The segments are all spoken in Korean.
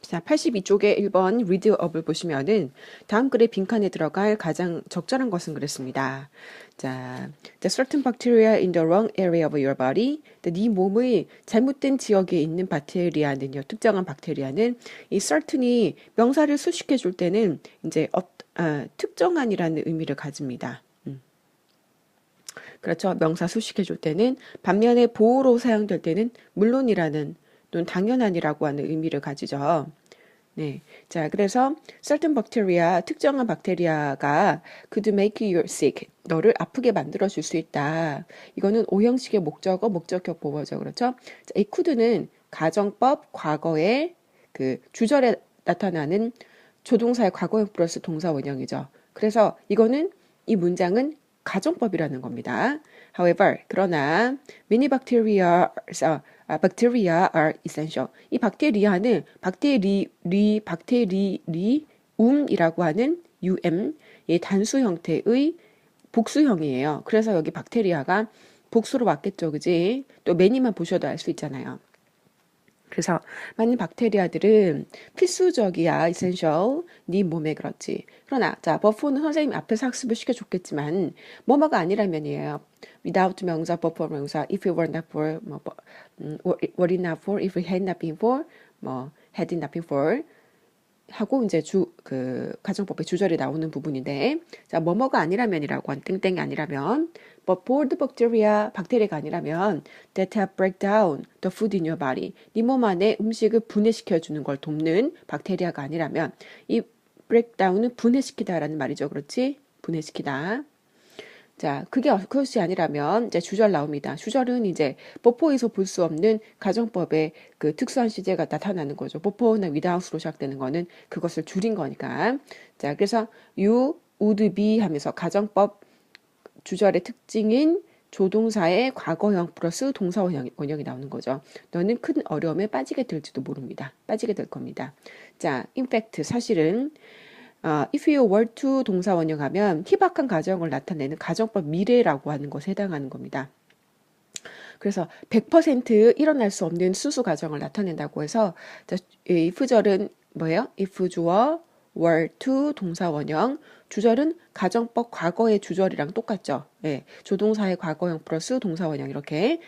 자, 82쪽에 1번 read up을 보시면은 다음 글의 빈칸에 들어갈 가장 적절한 것은 그랬습니다. 자, the certain bacteria in the wrong area of your body. 네 몸의 잘못된 지역에 있는 박테리아는요, 특정한 박테리아는 이 certain이 명사를 수식해 줄 때는 이제 특정한이라는 의미를 가집니다. 그렇죠. 명사 수식해 줄 때는 반면에 보호로 사용될 때는 물론이라는 또는 당연한이라고 하는 의미를 가지죠. 네. 자, 그래서 certain bacteria, 특정한 박테리아가 could make you sick. 너를 아프게 만들어 줄 수 있다. 이거는 오형식의 목적어, 목적격 보어죠. 그렇죠? 자, 이 could는 가정법 과거의 그 주절에 나타나는 조동사의 과거형 플러스 동사 원형이죠. 그래서 이거는 이 문장은 가정법이라는 겁니다. However, 그러나 many bacteria are essential. 이 박테리아는 박테리움이라고 하는 의 단수 형태의 복수형이에요. 그래서 여기 박테리아가 복수로 왔겠죠, 그지? 또 many만 보셔도 알 수 있잖아요. 그래서 많은 박테리아들은 필수적이야, essential. 네 몸에 그렇지. 그러나 자, before는 선생님이 앞에서 학습을 시켜줬겠지만 뭐뭐가 아니라면이에요. without 명사, before 명사, if it were not for, were it not for, if it had not been for, had it not been for 하고 이제 가정법의 주절이 나오는 부분인데, 자, 뭐뭐가 아니라면이라고 한 땡땡이 아니라면, but for the bacteria, 박테리아가 아니라면, that have break down the food in your body, 네 몸 안에 음식을 분해시켜주는 걸 돕는 박테리아가 아니라면, 이 break down은 분해시키다라는 말이죠. 그렇지? 분해시키다. 자, 그것이 아니라면 이제 주절 나옵니다. 주절은 이제 버포에서 볼 수 없는 가정법의 그 특수한 시제가 나타나는 거죠. 버포나 without으로 시작되는 거는 그것을 줄인 거니까. 자, 그래서 you would be 하면서 가정법 주절의 특징인 조동사의 과거형 플러스 동사 원형이 나오는 거죠. 너는 큰 어려움에 빠지게 될지도 모릅니다. 빠지게 될 겁니다. 자, in fact 사실은 if you were to 동사 원형하면 희박한 가정을 나타내는 가정법 미래라고 하는 것에 해당하는 겁니다. 그래서 100% 일어날 수 없는 수수 가정을 나타낸다고 해서 if절은 뭐예요? if 주어 were to 동사 원형 주절은 가정법 과거의 주절이랑 똑같죠. 예, 조동사의 과거형 플러스 동사 원형 이렇게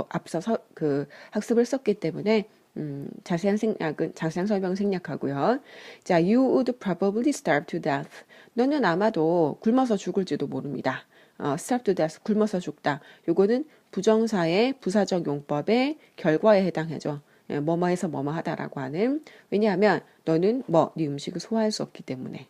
앞서서 그 학습을 썼기 때문에 자세한 설명 생략하고요. 자, you would probably starve to death. 너는 아마도 굶어서 죽을지도 모릅니다. starve to death, 굶어서 죽다. 요거는 부정사의 부사적 용법의 결과에 해당하죠. 예, 뭐뭐해서 뭐뭐하다라고 하는. 왜냐하면 너는 네 음식을 소화할 수 없기 때문에.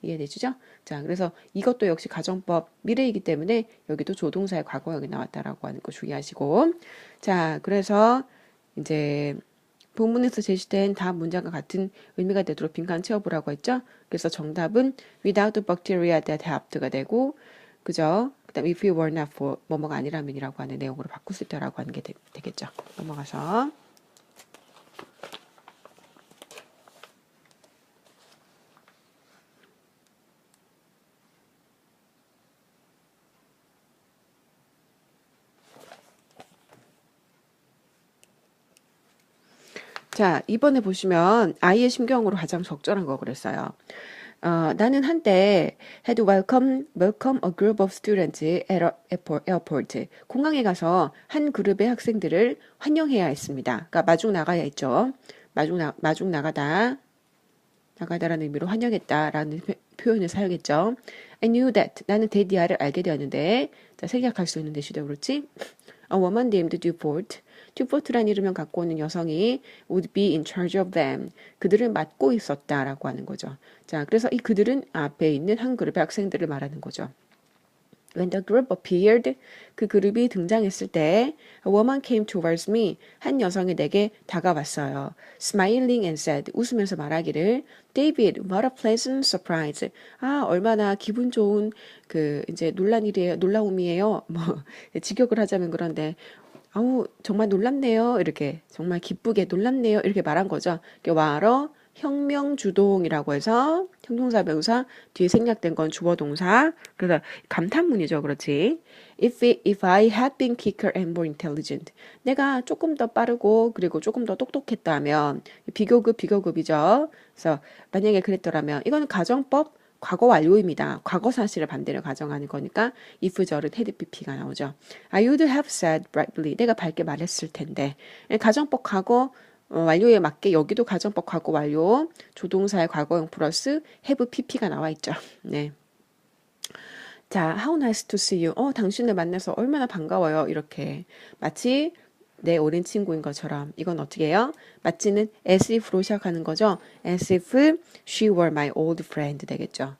이해되시죠? 자, 그래서 이것도 역시 가정법 미래이기 때문에 여기도 조동사의 과거형이 나왔다라고 하는 거 주의하시고. 자, 그래서 이제 본문에서 제시된 다음 문장과 같은 의미가 되도록 빈칸 채워보라고 했죠. 그래서 정답은 without the bacteria that helped가 되고, 그죠? 그 다음 if you were not for 뭐뭐가 아니라면이라고 하는 내용으로 바꿀 수 있다라고 하는 게 되겠죠. 넘어가서 자, 이번에 보시면 아이의 심경으로 가장 적절한 거 그랬어요. 나는 한때 had welcome a group of students at airport. 공항에 가서 한 그룹의 학생들을 환영해야 했습니다. 그러니까 마중 나가야 했죠. 마중 나가다라는 의미로 환영했다라는 표현을 사용했죠. I knew that. 나는 데디아를 알게 되었는데, 자, 생략할 수 있는 대시도 그렇지? A woman named Duport. 듀포트란 이름을 갖고 오는 여성이 would be in charge of them. 그들을 맡고 있었다라고 하는 거죠. 자, 그래서 이 그들은 앞에 있는 한 그룹의 학생들을 말하는 거죠. When the group appeared, 그 그룹이 등장했을 때 a woman came towards me. 한 여성이 내게 다가왔어요. Smiling and said, 웃으면서 말하기를 David, what a pleasant surprise. 얼마나 기분 좋은 이제 놀라움이에요. 직역을 하자면 그런데 정말 놀랍네요. 이렇게 정말 기쁘게 놀랍네요. 이렇게 말한 거죠. What a 혁명주동이라고 해서 형용사 명사 뒤에 생략된 건 주어 동사. 그래서 감탄문이죠. 그렇지. If I had been quicker and more intelligent. 내가 조금 더 빠르고 그리고 조금 더 똑똑했다면 비교급이죠. 그래서 만약에 그랬더라면 이거는 가정법 과거 완료입니다. 과거 사실을 반대로 가정하는 거니까 if절은 had pp가 나오죠. I would have said brightly. 내가 밝게 말했을 텐데. 가정법 과거 완료에 맞게 여기도 가정법 과거 완료 조동사의 과거형 플러스 have pp가 나와 있죠. 네. 자, how nice to see you. 당신을 만나서 얼마나 반가워요. 이렇게 마치 내 오랜 친구인 것처럼. 이건 어떻게 해요? 마치는 as if로 시작하는 거죠. as if she were my old friend 되겠죠.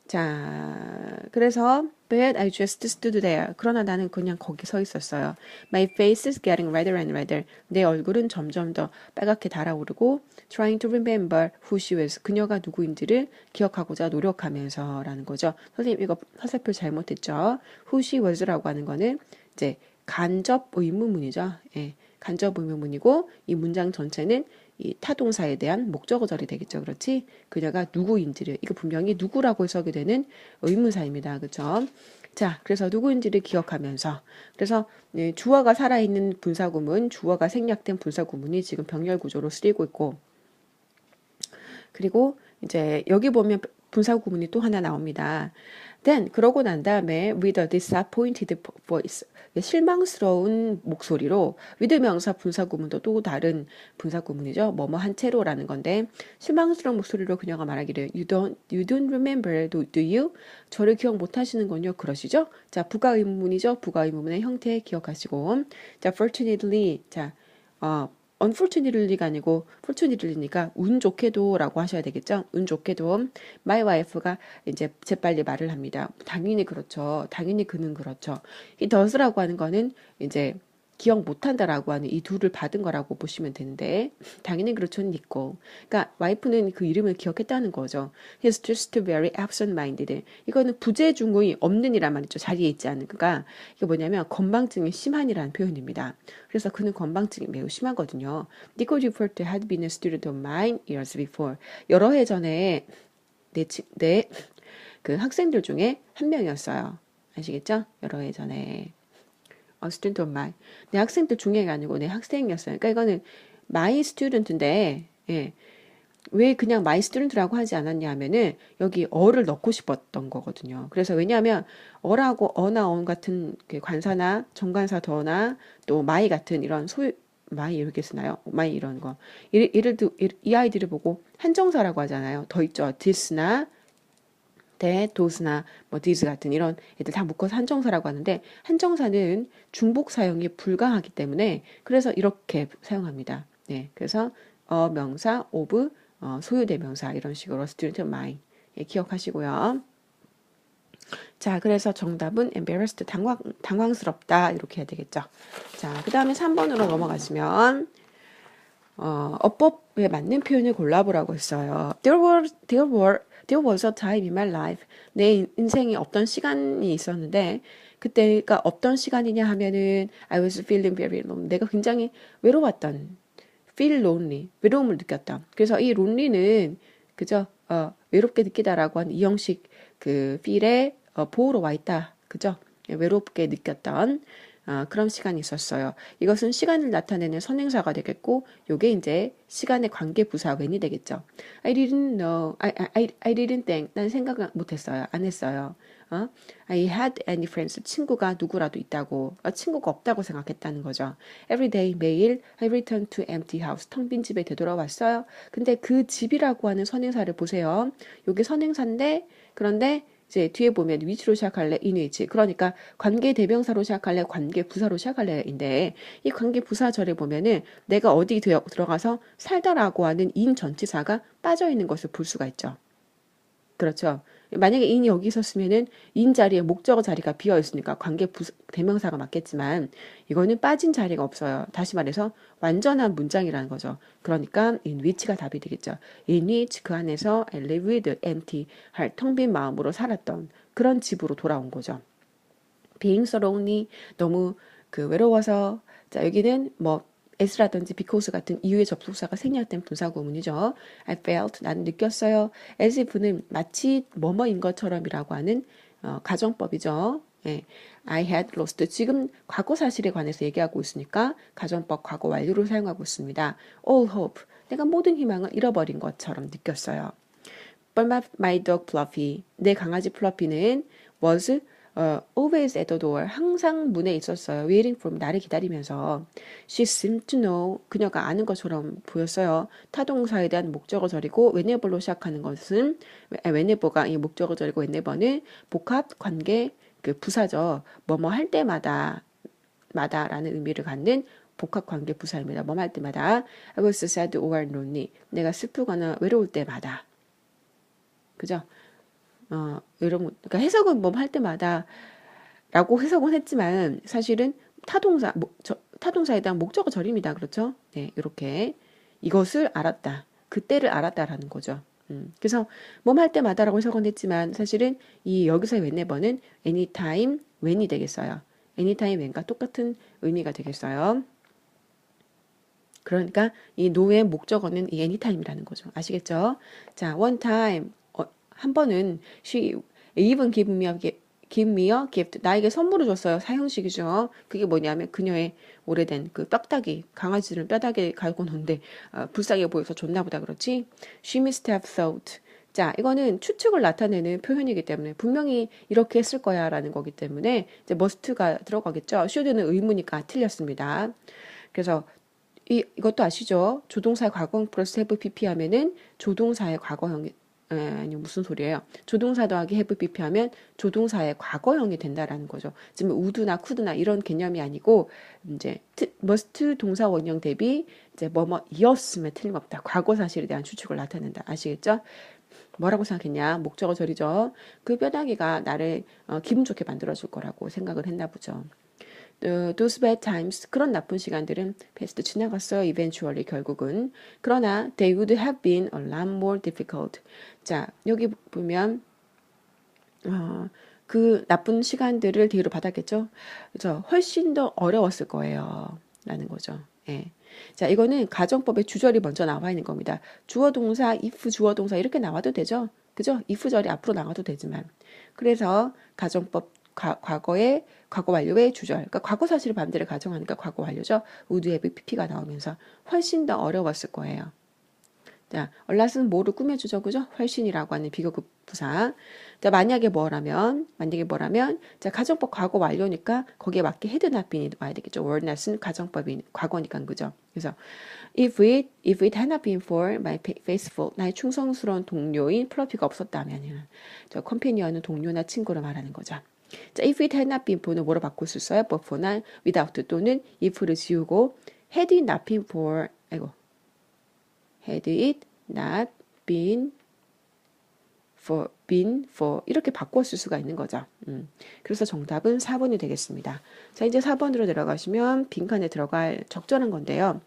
자, 그래서 but I just stood there. 그러나 나는 그냥 거기 서 있었어요. My face is getting redder and redder. 내 얼굴은 점점 더 빨갛게 달아오르고 trying to remember who she was. 그녀가 누구인지를 기억하고자 노력하면서라는 거죠. 선생님 이거 화살표 잘못했죠. who she was라고 하는 거는 이제 간접 의문문이죠. 예, 간접 의문문이고 이 문장 전체는 이 타동사에 대한 목적어절이 되겠죠. 그렇지? 그녀가 누구인지를 이거 분명히 누구라고 해석이 되는 의문사입니다. 그렇죠? 자, 그래서 누구인지를 기억하면서 그래서 주어가 살아있는 분사구문, 주어가 생략된 분사구문이 지금 병렬 구조로 쓰이고 있고 그리고 이제 여기 보면 분사구문이 또 하나 나옵니다. Then 그러고 난 다음에 with a disappointed voice 실망스러운 목소리로 with 명사 분사구문도 또 다른 분사구문이죠. 뭐뭐 한 채로라는 건데 실망스러운 목소리로 그녀가 말하기를 you don't remember do you? 저를 기억 못 하시는군요. 그러시죠? 자, 부가 의문문이죠. 부가 의문문의 형태 기억하시고 자, fortunately 자, unfortunately가 아니고 fortunately니까 운 좋게도라고 하셔야 되겠죠. 운 좋게도 my wife가 이제 재빨리 말을 합니다. 당연히 그렇죠. 당연히 그는 그렇죠. 이 does라고 하는 거는 이제 기억 못한다라고 하는 이 둘을 받은 거라고 보시면 되는데 당연히 그렇죠는 있고 그러니까 와이프는 그 이름을 기억했다는 거죠. He's just very absent-minded. 이거는 부재중의 없는 이란 말이죠. 자리에 있지 않은. 그러니까 이게 뭐냐면 건방증이 심한이라는 표현입니다. 그래서 그는 건방증이 매우 심하거든요. Nico Gifford had been a student of mine years before. 여러 해 전에 내 그 학생들 중에 한 명이었어요. 아시겠죠? 여러 해 전에. student of mine. 내 학생들 중에가 아니고 내 학생이었어요. 그러니까 이거는 my student인데, 예. 왜 그냥 my student라고 하지 않았냐 하면은 여기 어를 넣고 싶었던 거거든요. 그래서 왜냐하면 어라고 어나 언 같은 관사나 정관사 더나 또 my 같은 이런 소유 my 이렇게 쓰나요? my 이런 거. 이 아이들을 보고 한정사라고 하잖아요. 더 있죠. this나 does나 뭐 these 같은 이런 애들 다 묶어서 한정사라고 하는데 한정사는 중복 사용이 불가하기 때문에 그래서 이렇게 사용합니다. 네, 그래서 명사 of 소유대명사 이런 식으로 student mine 기억하시고요. 자, 그래서 정답은 embarrassed 당황스럽다 이렇게 해야 되겠죠. 자, 그 다음에 3번으로 넘어가시면 어법에 맞는 표현을 골라보라고 했어요. There was a time in my life. 내 인생에 없던 시간이 있었는데 그때가 어떤 시간이냐 하면은 I was feeling very lonely. 내가 굉장히 외로웠던 feel lonely. 외로움을 느꼈던. 그래서 이 lonely는 그죠? 외롭게 느끼다라고 하는 이 형식 그 feel에 보호로 와 있다. 그죠? 외롭게 느꼈던 그런 시간이 있었어요. 이것은 시간을 나타내는 선행사가 되겠고, 요게 이제 시간의 관계 부사 when이 되겠죠. I didn't know, I didn't think. 난 생각 못했어요. 안 했어요. I had any friends. 친구가 누구라도 있다고, 친구가 없다고 생각했다는 거죠. Every day, 매일, I returned to empty house. 텅 빈 집에 되돌아왔어요. 근데 그 집이라고 하는 선행사를 보세요. 요게 선행사인데, 그런데 이제 뒤에 보면 위치로 시작할래 in which 그러니까 관계 대명사로 시작할래 관계 부사로 시작할래인데 이 관계 부사절에 보면은 내가 어디 들어가서 살다라고 하는 인 전치사가 빠져 있는 것을 볼 수가 있죠. 그렇죠. 만약에 인이 여기 있었으면은 인 자리에 목적어 자리가 비어 있으니까 관계 대명사가 맞겠지만 이거는 빠진 자리가 없어요. 다시 말해서 완전한 문장이라는 거죠. 그러니까 in which가 답이 되겠죠. in which 그 안에서 I lived empty 텅 빈 마음으로 살았던 그런 집으로 돌아온 거죠. being so lonely 너무 그 외로워서 자 여기는 뭐 as라든지 because 같은 이유의 접속사가 생략된 분사구문이죠. I felt, 나는 느꼈어요. as if는 마치 뭐뭐인 것처럼이라고 하는 가정법이죠. 예. I had lost. 지금 과거 사실에 관해서 얘기하고 있으니까 가정법 과거 완료를 사용하고 있습니다. All hope. 내가 모든 희망을 잃어버린 것처럼 느꼈어요. But my dog Fluffy. 내 강아지 플러피는 was always at the door. 항상 문에 있었어요. Waiting for me. 나를 기다리면서. She seemed to know. 그녀가 아는 것처럼 보였어요. 타동사에 대한 목적어 절이고 whenever로 시작하는 것은 whenever가 이 목적어 절이고 whenever는 복합 관계 그 부사죠. 뭐뭐 할 때마다 마다라는 의미를 갖는 복합 관계 부사입니다. 뭐뭐 할 때마다 I was sad or lonely. 내가 슬프거나 외로울 때마다. 그죠? 이런 그러니까 해석은 뭐 할 때마다 라고 해석은 했지만 사실은 타동사에 대한 목적어 절입니다. 그렇죠? 네, 이렇게 이것을 알았다. 그때를 알았다라는 거죠. 그래서 뭐 할 때마다라고 해석은 했지만 사실은 이 여기서의 whenever는 anytime when이 되겠어요. anytime when과 똑같은 의미가 되겠어요. 그러니까 이 no의 목적어는 이 anytime이라는 거죠. 아시겠죠? 자, one time 한 번은 she even give me a gift. 나에게 선물을 줬어요. 사형식이죠. 그게 뭐냐면 그녀의 오래된 그 뼈다귀, 강아지를 뼈다귀 갈고 놓는데 불쌍해 보여서 줬나 보다 그렇지. She must have thought. 자, 이거는 추측을 나타내는 표현이기 때문에 분명히 이렇게 했을 거야 라는 거기 때문에 이제 must가 들어가겠죠. should는 의무니까 틀렸습니다. 그래서 이것도 아시죠? 조동사의 과거형 플러스 have pp 하면은 조동사의 과거형이 아니 무슨 소리예요? 조동사 더하기 have pp 하면 조동사의 과거형이 된다라는 거죠. 지금 would나 could나 이런 개념이 아니고 이제 must 동사 원형 대비 이제 뭐뭐이었음에 틀림없다. 과거 사실에 대한 추측을 나타낸다. 아시겠죠? 뭐라고 생각했냐? 목적어 절이죠. 그 뼈다귀가 나를 기분 좋게 만들어줄 거라고 생각을 했나 보죠. Those bad times, 그런 나쁜 시간들은 past 지나갔어요. eventually 결국은. 그러나 they would have been a lot more difficult. 자, 여기 보면 그 나쁜 시간들을 뒤로 받았겠죠. 그래서 훨씬 더 어려웠을 거예요. 라는 거죠. 예. 자, 이거는 가정법의 주절이 먼저 나와 있는 겁니다. 주어 동사, if 주어 동사 이렇게 나와도 되죠. 그죠? if절이 앞으로 나와도 되지만. 그래서 가정법 과거의 과거 완료의 주절. 그러니까 과거 사실을 반대를 가정하니까 과거 완료죠. would have pp가 나오면서 훨씬 더 어려웠을 거예요. 자, 얼랏은 뭐를 꾸며주죠, 그죠? 훨씬이라고 하는 비교급 부사. 자, 만약에 뭐라면, 자, 가정법 과거 완료니까 거기에 맞게 had not been이 와야 되겠죠. were not은 가정법이 과거니까, 그죠? 그래서 if it had not been for my faithful, 나의 충성스러운 동료인 플러피가 없었다면, 저 컴패니언은 동료나 친구를 말하는 거죠. 자, if it had not been for는 뭐로 바꿀 수 있어요? but for나 without 또는 if를 지우고 had it not been for, had it not been for 이렇게 바꿔 쓸 수가 있는 거죠. 그래서 정답은 4번이 되겠습니다. 자, 이제 4번으로 들어가시면 빈칸에 들어갈 적절한 건데요.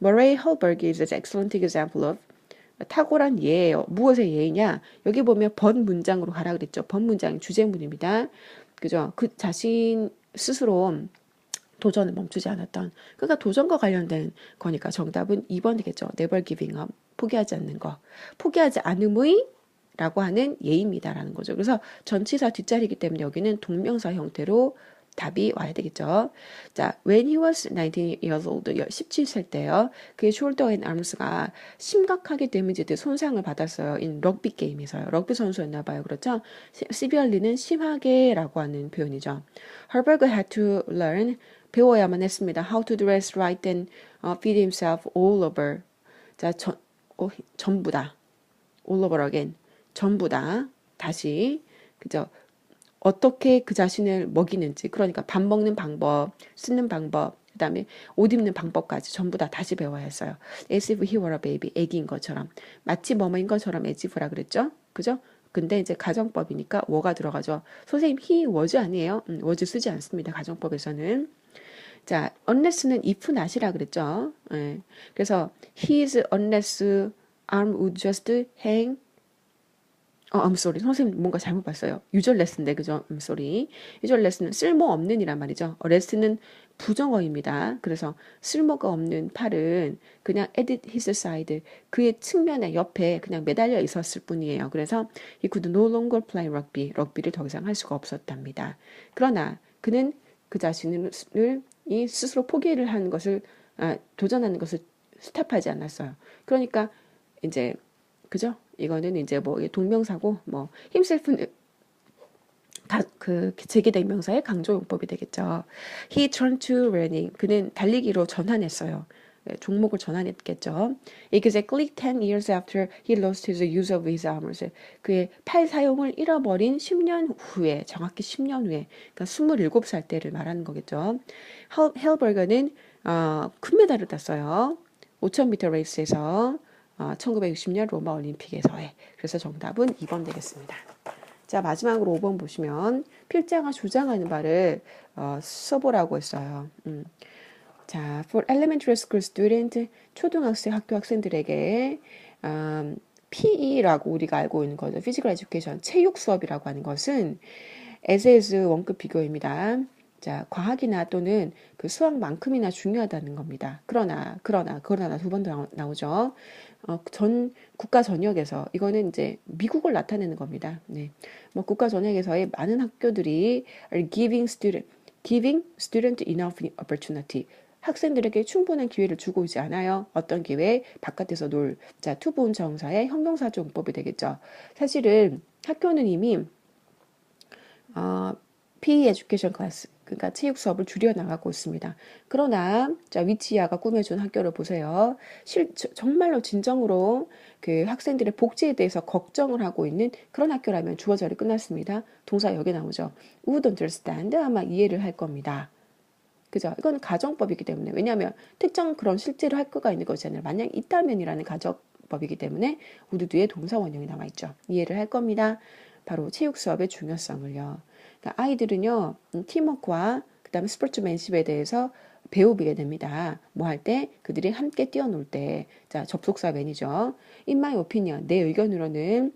Murray Halberg is an excellent example of 탁월한 예예요. 무엇의 예이냐? 여기 보면 번 문장으로 가라 그랬죠. 번 문장이 주제문입니다. 그죠? 그 자신 스스로 도전을 멈추지 않았던. 그러니까 도전과 관련된 거니까 정답은 2번 되겠죠. Never giving up. 포기하지 않는 거. 포기하지 않음의 라고 하는 예입니다라는 거죠. 그래서 전치사 뒷자리이기 때문에 여기는 동명사 형태로 답이 와야 되겠죠. 자, when he was 19 years old, 17세 때요. 그의 shoulder and arms가 심각하게 데미지드 손상을 받았어요. in 럭비 게임에서요. 럭비 선수였나 봐요. 그렇죠? severely는 심하게라고 하는 표현이죠. Herberg had to learn, 배워야만 했습니다. how to dress right and feed himself all over. 자, 전부 다. all over again. 전부 다. 다시. 그죠? 어떻게 그 자신을 먹이는지, 그러니까 밥 먹는 방법, 쓰는 방법, 그 다음에 옷 입는 방법까지 전부 다 다시 배워야 했어요. as if he were a baby, 애기인 것처럼. 마치 뭐뭐인 것처럼 as if라 그랬죠? 그죠? 근데 이제 가정법이니까 워가 들어가죠. 선생님, he was 아니에요? was 쓰지 않습니다. 가정법에서는. 자, unless는 if not이라 그랬죠? 예. 그래서 his unless arm would just hang I'm sorry. 선생님 뭔가 잘못 봤어요. 유절 레슨인데, 그죠? sorry. 유절 레슨은 쓸모없는이란 말이죠. 레슨은 부정어입니다. 그래서 쓸모가 없는 팔은 그냥 at his side, 그의 측면에 옆에 그냥 매달려 있었을 뿐이에요. 그래서 he could no longer play rugby, 럭비를 더 이상 할 수가 없었답니다. 그러나 그는 그 자신을 이 스스로 포기를 하는 것을 도전하는 것을 스탑하지 않았어요. 그러니까 이제 그죠? 이거는 이제 뭐 동명사고 뭐 himself는 그 제기대명사의 강조용법이 되겠죠. He turned to running. 그는 달리기로 전환했어요. 종목을 전환했겠죠. Exactly 10 years after he lost his use of his arms. 그의 팔 사용을 잃어버린 10년 후에, 정확히 10년 후에, 그러니까 27살 때를 말하는 거겠죠. 헬버거는 금메달을 땄어요. 5000m 레이스에서 1960년 로마 올림픽에서의. 그래서 정답은 2번 되겠습니다. 자, 마지막으로 5번 보시면 필자가 주장하는 바를 써보라고 했어요. 자, for elementary school student, 초등학생 학교 학생들에게 PE라고 우리가 알고 있는 거죠. Physical Education, 체육 수업이라고 하는 것은 as 원급 비교입니다. 자, 과학이나 또는 그 수학만큼이나 중요하다는 겁니다. 그러나 두 번 더 나오죠. 전 국가 전역에서 이거는 이제 미국을 나타내는 겁니다. 네. 뭐 국가 전역에서의 많은 학교들이 are giving student enough opportunity. 학생들에게 충분한 기회를 주고 있지 않아요. 어떤 기회? 바깥에서 놀. 자, 투부분 정사의 형용사적 용법이 되겠죠. 사실은 학교는 이미 PE 에듀케이션 클래스, 그러니까 체육 수업을 줄여 나가고 있습니다. 그러나 자, 위치야가 꾸며준 학교를 보세요. 정말로 진정으로 그 학생들의 복지에 대해서 걱정을 하고 있는 그런 학교라면 주어 자리 끝났습니다. 동사 여기 나오죠. would understand, 아마 이해를 할 겁니다. 그죠? 이건 가정법이기 때문에, 왜냐하면 특정 그런 실제로 학교가 있는 것이 아니라 만약 있다면이라는 가정법이기 때문에 would 뒤에 동사 원형이 나와 있죠. 이해를 할 겁니다. 바로 체육 수업의 중요성을요. 그러니까 아이들은요, 팀워크와 그다음에 스포츠맨십에 대해서 배우게 됩니다. 뭐 할 때? 그들이 함께 뛰어놀 때. 자, 접속사 맨이죠. In my opinion, 내 의견으로는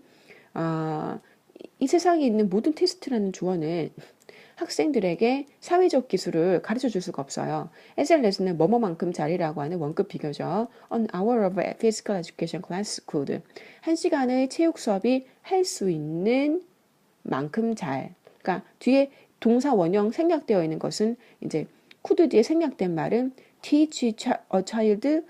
이 세상에 있는 모든 테스트라는 주어는 학생들에게 사회적 기술을 가르쳐 줄 수가 없어요. SLS는 뭐뭐만큼 잘이라고 하는 원급 비교죠. An hour of physical education class could. 1시간의 체육 수업이 할 수 있는 만큼 잘. 그러니까 뒤에 동사 원형 생략되어 있는 것은 이제 could 뒤에 생략된 말은 teach a child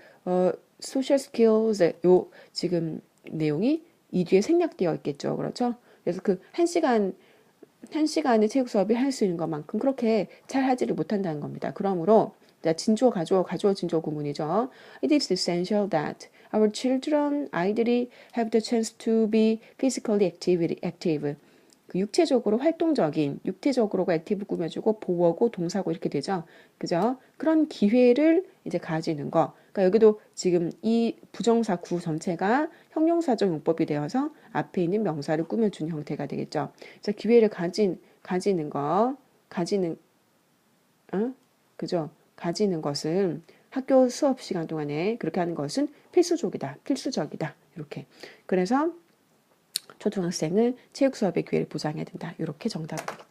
social skills. 요 지금 내용이 이 뒤에 생략되어 있겠죠. 그렇죠? 그래서 그 1시간의 체육 수업이 할 수 있는 것만큼 그렇게 잘 하지를 못한다는 겁니다. 그러므로 진주어, 가주어, 진주어 구문이죠. It is essential that our children, 아이들이 have the chance to be physically active. 그 육체적으로 활동적인, 육체적으로가 액티브 꾸며주고 보어고 동사고 이렇게 되죠. 그죠? 그런 기회를 이제 가지는 거. 그러니까 여기도 지금 이 부정사 구 전체가 형용사적 용법이 되어서 앞에 있는 명사를 꾸며준 형태가 되겠죠. 그래서 기회를 가지는 거, 그죠? 가지는 것은 학교 수업 시간 동안에 그렇게 하는 것은 필수적이다. 이렇게. 그래서 초등학생은 체육 수업의 기회를 보장해야 된다. 이렇게 정답이 되겠다.